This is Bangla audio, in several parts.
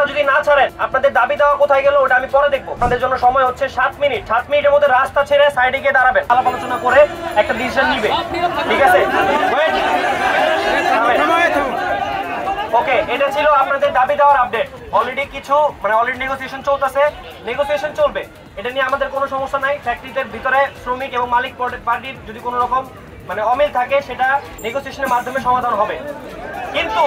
রাস্তা যদি না ছাড়েন আপনাদের দাবি দেওয়া কোথায় গেল ওটা আমি পরে দেখবো। আপনাদের জন্য সময় হচ্ছে 7 মিনিট। 7 মিনিটের মধ্যে রাস্তা ছেড়ে সাইডে গিয়ে দাঁড়াবেন, আলাপ আলোচনা করে একটা ডিসিশন নিবে, ঠিক আছে? ওকে, এটা ছিল আপনাদের দাবি দেওয়ার আপডেট। অলরেডি কিছু অলরেডি নেগোসিয়েশন চলতেছে, নেগোসিয়েশন চলবে, এটা নিয়ে আমাদের কোনো সমস্যা নাই। ফ্যাক্টরিতে ভিতরে শ্রমিক এবং মালিক পার্টির যদি কোনো রকম অমিল থাকে সেটা নেগোসিয়েশনের মাধ্যমে সমাধান হবে। কিন্তু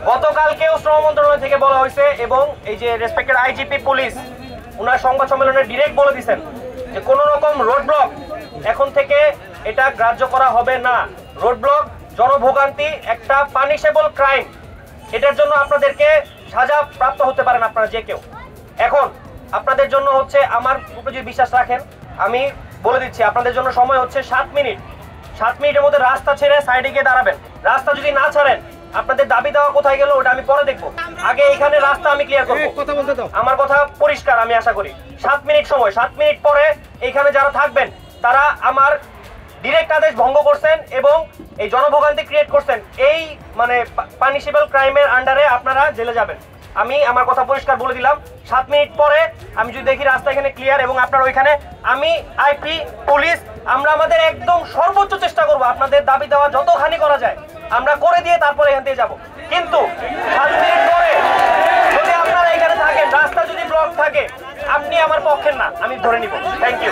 গতকালকেও শ্রম মন্ত্রণালয় থেকে বলা হয়েছে এবং এই যে রেসপেক্টেড আইজিপি পুলিশ ওনার সংবাদ সম্মেলনে ডিরেক্ট বলে দিয়েছেন যে কোনো রকম রোড ব্লক এখন থেকে এটা গ্রাহ্য করা হবে না। রোড ব্লক জনভোগান্তি একটা পানিশেবল ক্রাইম, এটার জন্য আপনাদেরকে সাজা প্রাপ্ত হতে পারেন আপনারা যে কেউ। এখন আপনাদের জন্য হচ্ছে আমার উপরে যদি বিশ্বাস রাখেন আমি বলে দিচ্ছি আপনাদের জন্য সময় হচ্ছে 7 মিনিট। 7 মিনিটের মধ্যে রাস্তা ছেড়ে সাইডে গিয়ে দাঁড়াবেন। রাস্তা যদি না ছাড়েন আপনাদের দাবি দেওয়া কোথায় গেল ওটা আমি পরে দেখবো। আগে এখানে রাস্তা আমি ক্লিয়ার করবো। আমার কথা পরিষ্কার, আমি আশা করি 7 মিনিট সময়। 7 মিনিট পরে এখানে যারা থাকবেন তারা আমার ডিরেক্ট আদেশ ভঙ্গ করছেন এবং এই জনভোগান্তি ক্রিয়েট করছেন, এই পানিশেবল ক্রাইমের আন্ডারে আপনারা জেলে যাবেন। আমি আমার কথা পরিষ্কার বলে দিলাম। 7 মিনিট পরে আমি যদি দেখি রাস্তা এখানে ক্লিয়ার এবং আপনার ওইখানে, আমি আইপি পুলিশ আমরা আমাদের একদম সর্বোচ্চ চেষ্টা করব আপনাদের দাবি দেওয়া যতখানি করা যায় আমরা করে দিয়ে তারপরে এখান থেকে যাবো। কিন্তু 7 মিনিট পরে যদি আপনারা এখানে থাকেন, রাস্তা যদি ব্লক থাকে, আপনি আমার পক্ষের না, আমি ধরে নিব। Thank you.